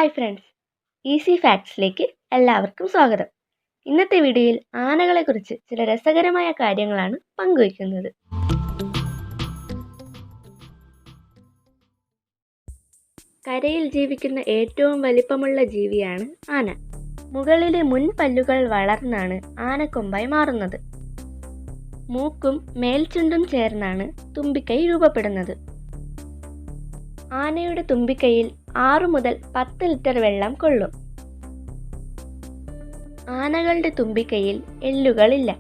Hi friends, easy ഫാക്ട്സിലേക്ക് എല്ലാവർക്കും സ്വാഗതം. ഇന്നത്തെ വീഡിയോയിൽ ആനകളെക്കുറിച്ച് ചില രസകരമായ കാര്യങ്ങളാണ് പങ്കുവയ്ക്കുന്നത്. കരയിൽ ജീവിക്കുന്ന ഏറ്റവും വലിപ്പമുള്ള ജീവിയാണ് ആന. മുകളിലെ മുൻപല്ലുകൾ വളർന്നാണ് ആനക്കൊമ്പായി മാറുന്നത്. മൂക്കും മേൽചുണ്ടും ചേർന്നാണ് തുമ്പിക്കൈ രൂപപ്പെടുന്നത്. ആനയുടെ തുമ്പിക്കൈയിൽ 6 മുതൽ 10 ലിറ്റർ വെള്ളം കൊള്ളും. ആനകളുടെ തുമ്പിക്കൈയിൽ എല്ലുകളില്ല.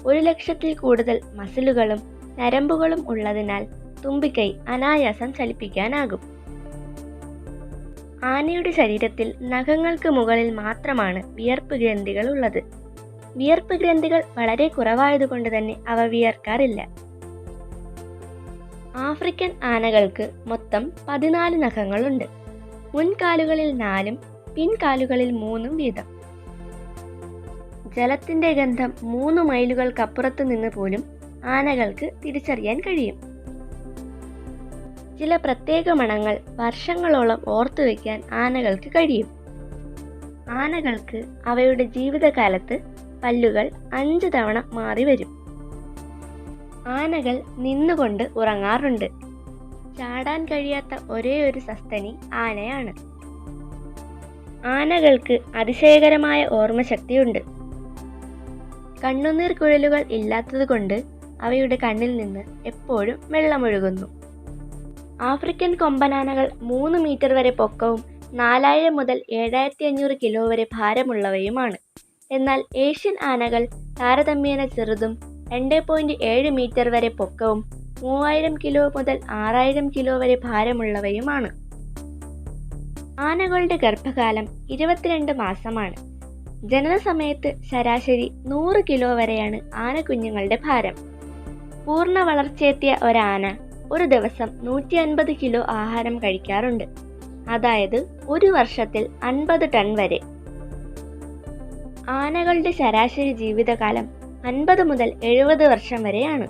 1,00,000-ൽ കൂടുതൽ മസിലുകളും നരമ്പുകളും ഉള്ളതിനാൽ തുമ്പിക്കൈ അനായാസം ചലിപ്പിക്കാനാകും. ആനയുടെ ശരീരത്തിൽ നഖങ്ങൾക്ക് മുകളിൽ മാത്രമാണ് വിയർപ്പ് ഗ്രന്ഥികൾ ഉള്ളത്. വിയർപ്പ് ഗ്രന്ഥികൾ വളരെ കുറവായതുകൊണ്ട് തന്നെ അവ വിയർക്കാറില്ല. ആഫ്രിക്കൻ ആനകൾക്ക് മൊത്തം 14 നഖങ്ങളുണ്ട്. മുൻകാലുകളിൽ 4-ഉം പിൻകാലുകളിൽ 3-ഉം വീതം. ജലത്തിന്റെ ഗന്ധം 3 മൈലുകൾക്കപ്പുറത്തു നിന്ന് പോലും ആനകൾക്ക് തിരിച്ചറിയാൻ കഴിയും. ചില പ്രത്യേക മണങ്ങൾ വർഷങ്ങളോളം ഓർത്തുവെക്കാൻ ആനകൾക്ക് കഴിയും. ആനകൾക്ക് അവയുടെ ജീവിതകാലത്ത് പല്ലുകൾ 5 തവണ മാറി വരും. ആനകൾ നിന്നുകൊണ്ട് ഉറങ്ങാറുണ്ട്. ചാടാൻ കഴിയാത്ത ഒരേയൊരു സസ്തനി ആനയാണ്. ആനകൾക്ക് അതിശയകരമായ ഓർമ്മശക്തിയുണ്ട്. കണ്ണുനീർ കുഴലുകൾ ഇല്ലാത്തതുകൊണ്ട് അവയുടെ കണ്ണിൽ നിന്ന് എപ്പോഴും വെള്ളമൊഴുകുന്നു. ആഫ്രിക്കൻ കൊമ്പനാനകൾ 3 മീറ്റർ വരെ പൊക്കവും 4000 മുതൽ 7500 കിലോ വരെ ഭാരമുള്ളവയുമാണ്. എന്നാൽ ഏഷ്യൻ ആനകൾ താരതമ്യേന ചെറുതും 2.7 മീറ്റർ വരെ പൊക്കവും 3000 കിലോ മുതൽ 6000 കിലോ വരെ ഭാരമുള്ളവയുമാണ്. ആനകളുടെ ഗർഭകാലം 22 മാസമാണ്. ജനന സമയത്ത് ശരാശരി 100 കിലോ വരെയാണ് ആനക്കുഞ്ഞുങ്ങളുടെ ഭാരം. പൂർണ്ണ വളർച്ചയെത്തിയ ഒരാന ഒരു ദിവസം 150 കിലോ ആഹാരം കഴിക്കാറുണ്ട്. അതായത് ഒരു വർഷത്തിൽ 50 ടൺ വരെ. ആനകളുടെ ശരാശരി ജീവിതകാലം 50 മുതൽ 70 വർഷം വരെയാണ്.